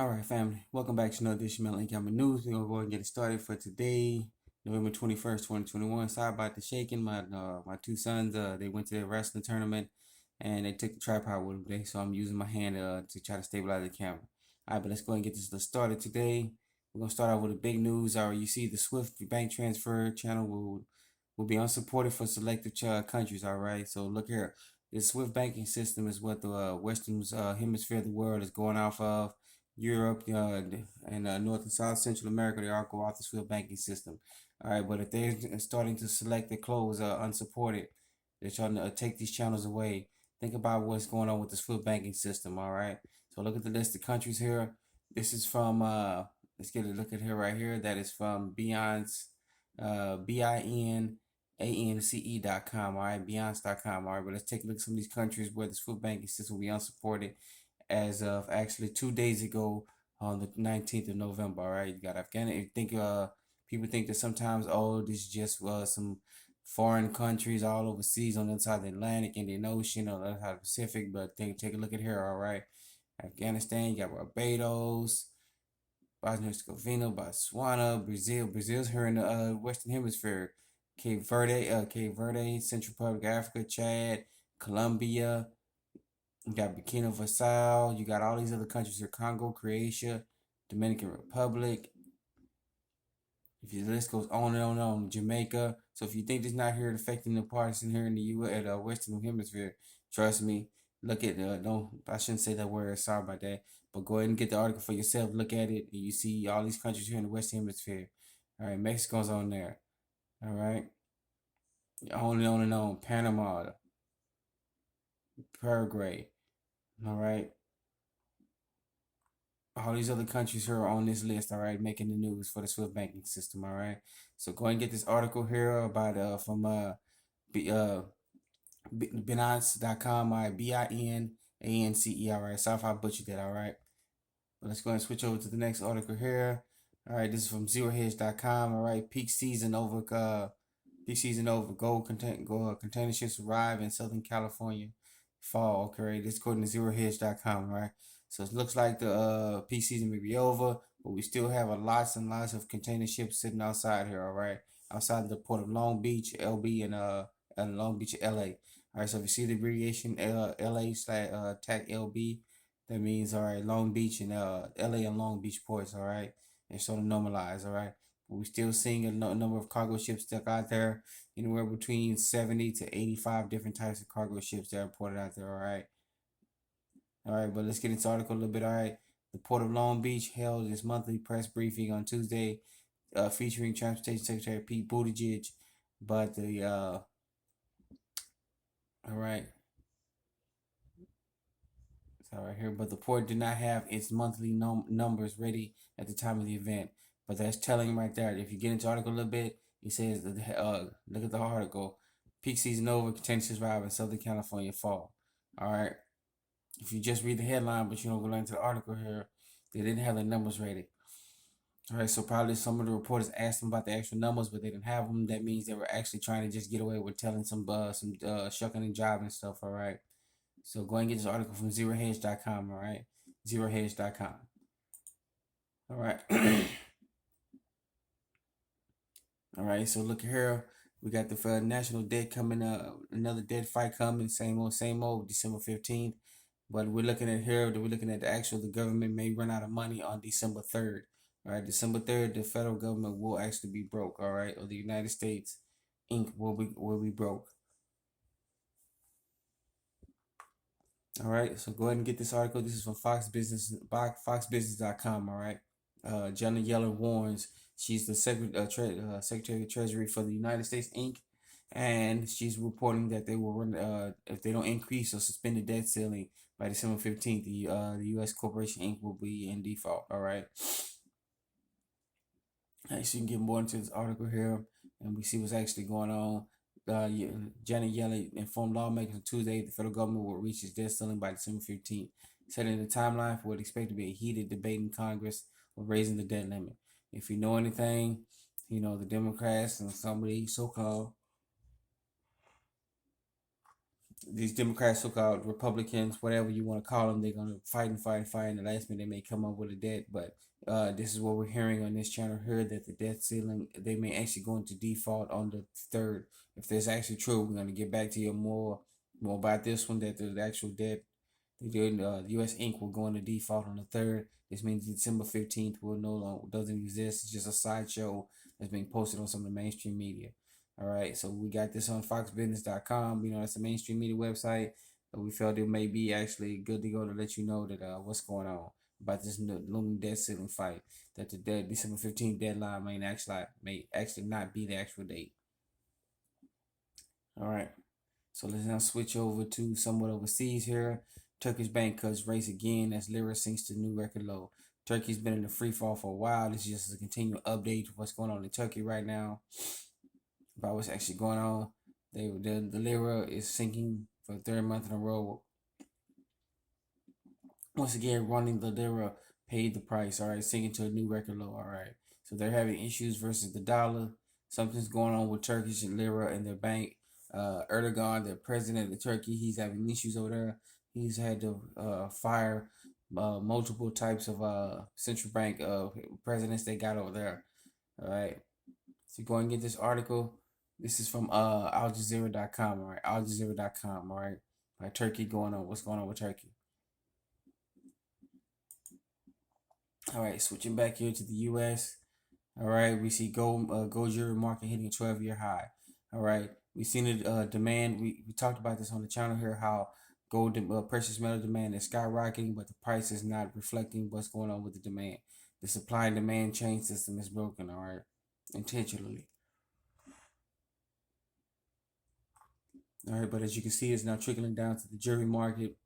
All right, family. Welcome back to another edition of Link Camera News. We're gonna go ahead and get it started for today, November 21st, 2021. Sorry about the shaking. My two sons they went to the wrestling tournament and they took the tripod with them today, so I'm using my hand to try to stabilize the camera. All right, but let's go ahead and get this started today. We're gonna start out with the big news. You see the Swift bank transfer channel will be unsupported for selected countries. All right, so look here. The Swift banking system is what the Western hemisphere of the world is going off of. Europe, and North and South Central America, they all go off the SWIFT banking system. All right, but if they're starting to select the close unsupported, they're trying to take these channels away. Think about what's going on with the SWIFT banking system. All right, so look at the list of countries here. This is from let's get a look at here right here. That is from Beyond's BINANCE.com. All right, Beyonce.com. All right, but let's take a look at some of these countries where the SWIFT banking system will be unsupported as of actually 2 days ago on the 19th of November. All right, you got Afghanistan. People think that sometimes, oh, this is just some foreign countries all overseas on the other side of the Atlantic, Indian Ocean, or the other side of the Pacific. But take a look at here. All right, Afghanistan, you got Barbados, Bosnia and Herzegovina, Botswana, Brazil. Brazil's here in the Western Hemisphere. Cape Verde, Central Republic, Africa, Chad, Colombia. You got Burkina Faso. You got all these other countries here: Congo, Croatia, Dominican Republic. If the list goes on and on and on, Jamaica. So if you think it's not here affecting the partisan here in the U.S. at Western Hemisphere, trust me. Look at don't I shouldn't say that word. Sorry about that. But go ahead and get the article for yourself. Look at it, and you see all these countries here in the Western Hemisphere. All right, Mexico's on there. All right, on and on and on. Panama, Paraguay. All right, all these other countries here are on this list, all right, making the news for the Swift banking system, all right. So go ahead and get this article here about from B, Binance.com, all right, BINANCE, all right. Sorry if I butchered that, all right. But let's go ahead and switch over to the next article here. All right, this is from ZeroHedge.com, all right. Peak season over. Container ships arrive in Southern California fall. Okay, right. This according to ZeroHedge.com, right? So it looks like the peak season may be over, but we still have lots and lots of container ships sitting outside here. All right, outside the port of Long Beach, LB, and Long Beach, LA. All right, so if you see the abbreviation LA slash tag LB, that means all right, Long Beach and LA and Long Beach ports. All right, they're sort of normalized. All right, but we're still seeing a number of cargo ships stuck out there, anywhere between 70 to 85 different types of cargo ships that are ported out there. All right, but let's get into the article a little bit. All right, the Port of Long Beach held its monthly press briefing on Tuesday, featuring Transportation Secretary Pete Buttigieg. But the all right, it's all right here. But the port did not have its monthly numbers ready at the time of the event. But that's telling right there. If you get into the article a little bit, it says that look at the article. Peak season over, containers arrive in Southern California fall. All right. If you just read the headline, but you don't go into the article here, they didn't have the numbers ready. All right, so probably some of the reporters asked them about the actual numbers, but they didn't have them. That means they were actually trying to just get away with telling some shucking and jiving and stuff. All right, so go ahead and get this article from ZeroHedge.com. All right, ZeroHedge.com. All right, all right. So look here, we got the national debt coming up. Another debt fight coming. Same old. December 15th. But we're looking at here, we're looking at the government may run out of money on December 3rd. All right, December 3rd, the federal government will actually be broke, all right, or the United States Inc. will be broke. All right, so go ahead and get this article. This is from FoxBusiness.com, all right. Janet Yellen warns she's the Secretary of Treasury for the United States Inc. And she's reporting that they will run if they don't increase or suspend the debt ceiling by December 15th, the U.S. Corporation Inc. will be in default. All right. So you can get more into this article here, and we see what's actually going on. Janet Yellen informed lawmakers on Tuesday the federal government will reach its debt ceiling by December 15th, setting the timeline for what expected to be a heated debate in Congress of raising the debt limit. If you know anything, you know the Democrats and some of these so-called these Democrats, so-called Republicans, whatever you want to call them, they're gonna fight and fight and fight. And the last minute, they may come up with a debt, but this is what we're hearing on this channel here, that the debt ceiling, they may actually go into default on the third. If that's actually true, we're gonna get back to you more about this one, that the actual debt, the U.S. Inc. will go into default on the third. This means December 15th will no longer doesn't exist. It's just a sideshow that's being posted on some of the mainstream media. All right, so we got this on foxbusiness.com. You know, that's a mainstream media website. But we felt it may be actually good to go to let you know that what's going on about this looming debt ceiling fight. That the December 15th deadline may actually not be the actual date. All right, so let's now switch over to somewhat overseas here. Turkish bank cuts rates again as lira sinks to new record low. Turkey's been in the free fall for a while. This is just a continual update of what's going on in Turkey right now, about what's actually going on. The lira is sinking for the third month in a row. Once again, running the lira paid the price. All right, sinking to a new record low. All right, so they're having issues versus the dollar. Something's going on with Turkish lira and their bank. Erdogan, the president of Turkey, he's having issues over there. He's had to fire multiple types of central bank presidents they got over there. All right. So go and get this article. This is from Al Jazeera.com. All right, Al Jazeera.com. All right, by Turkey going on. What's going on with Turkey? All right, switching back here to the U.S. All right, we see gold jewelry market hitting a 12-year high. All right, we've seen the demand. We talked about this on the channel here, how gold precious metal demand is skyrocketing, but the price is not reflecting what's going on with the demand. The supply and demand chain system is broken. All right, intentionally. All right, but as you can see, it's now trickling down to the jewelry market.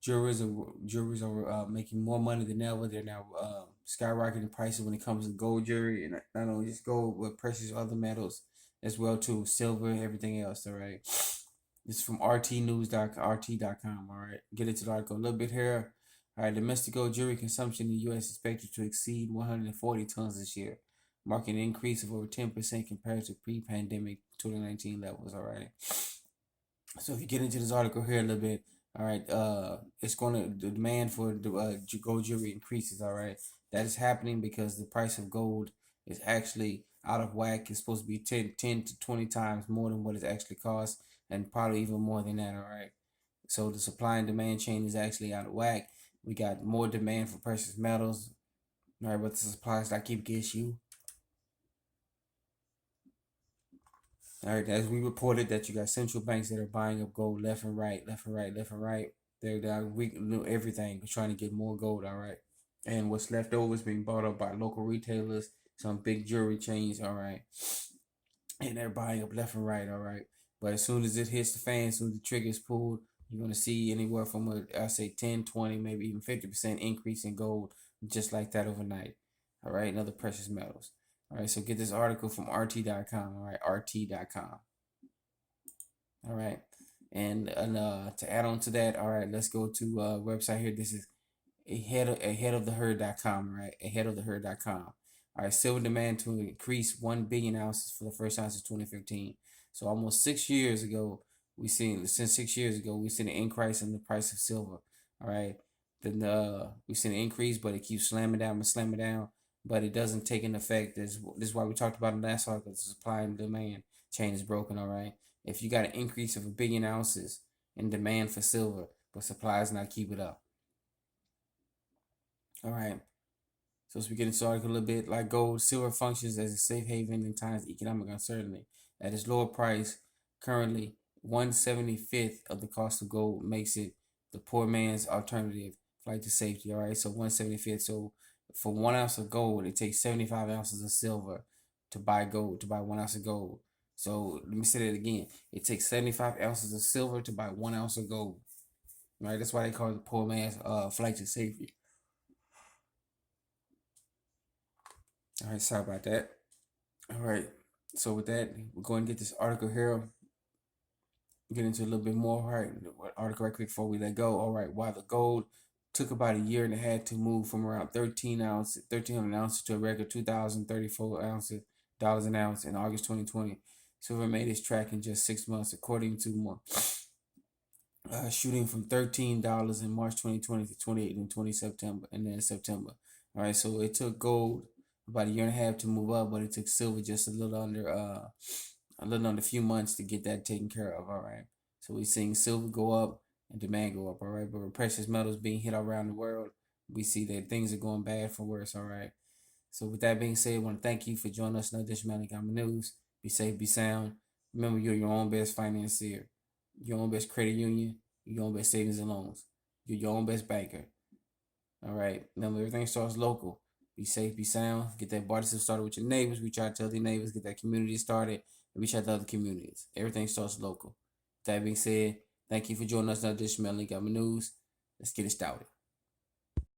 Jewelers are making more money than ever. They're now skyrocketing prices when it comes to gold jewelry, and not only just gold, but precious other metals as well too, silver, everything else. All right, this is from RT.com. All right, get into the article a little bit here. All right, domestic gold jewelry consumption in the U.S. is expected to exceed 140 tons this year, marking an increase of over 10% compared to pre-pandemic 2019 levels. All right. So if you get into this article here a little bit, all right, it's going to, the demand for the gold jewelry increases. All right, that is happening because the price of gold is actually out of whack. It's supposed to be 10 to 20 times more than what it actually costs, and probably even more than that. All right, so the supply and demand chain is actually out of whack. We got more demand for precious metals, all right, but the supply is not keep issue. All right, as we reported that you got central banks that are buying up gold left and right, left and right, left and right. They're weak, everything, trying to get more gold. All right, and what's left over is being bought up by local retailers, some big jewelry chains. All right, and they're buying up left and right. All right, but as soon as it hits the fan, as soon as the trigger is pulled, you're gonna see anywhere from I say 10, 20, maybe even 50% increase in gold, just like that overnight. All right, and other precious metals. All right, so get this article from RT.com. All right, RT.com. All right, and to add on to that, all right, let's go to website here. This is ahead of the herd.com. Right, ahead of the herd.com. All right, silver demand to increase 1 billion ounces for the first time since 2015. So almost 6 years ago, since 6 years ago we seen an increase in the price of silver. All right, then we seen an increase, but it keeps slamming down and slamming down, but it doesn't take an effect. This is why we talked about in the last article. The supply and demand chain is broken. All right, if you got an increase of 1 billion ounces in demand for silver, but supply is not keep it up. All right. So as we get into the article a little bit, like gold, silver functions as a safe haven in times of economic uncertainty. At its lower price, currently 1/75th of the cost of gold makes it the poor man's alternative flight to safety. All right, so 1/75th. So for 1 ounce of gold, it takes 75 ounces of silver to buy gold, to buy 1 ounce of gold. So let me say that again. It takes 75 ounces of silver to buy 1 ounce of gold. All right, that's why they call it the poor man's flight to safety. All right, sorry about that. All right, so with that, we're going to get this article here, get into a little bit more. All right, article right quick before we let go. All right, while the gold took about a year and a half to move from around 1,300 ounces to a record 2,034 ounces dollars an ounce in August 2020. Silver made its track in just 6 months, according to more. Shooting from $13 in March 2020 to 28 in 20 September, and then September. All right, so it took gold about a year and a half to move up, but it took silver just a little under a few months to get that taken care of. All right, so we're seeing silver go up and demand go up. All right, but with precious metals being hit around the world, we see that things are going bad for worse. All right. So with that being said, I want to thank you for joining us in another edition of Alabama News. Be safe, be sound. Remember, you're your own best financier, your own best credit union, your own best savings and loans. You're your own best banker. All right. Remember, everything starts local. Be safe, be sound. Get that barter system started with your neighbors. We try to tell the neighbors, get that community started, and reach out to other communities. Everything starts local. With that being said, thank you for joining us in another edition of Alabama News. Let's get it started.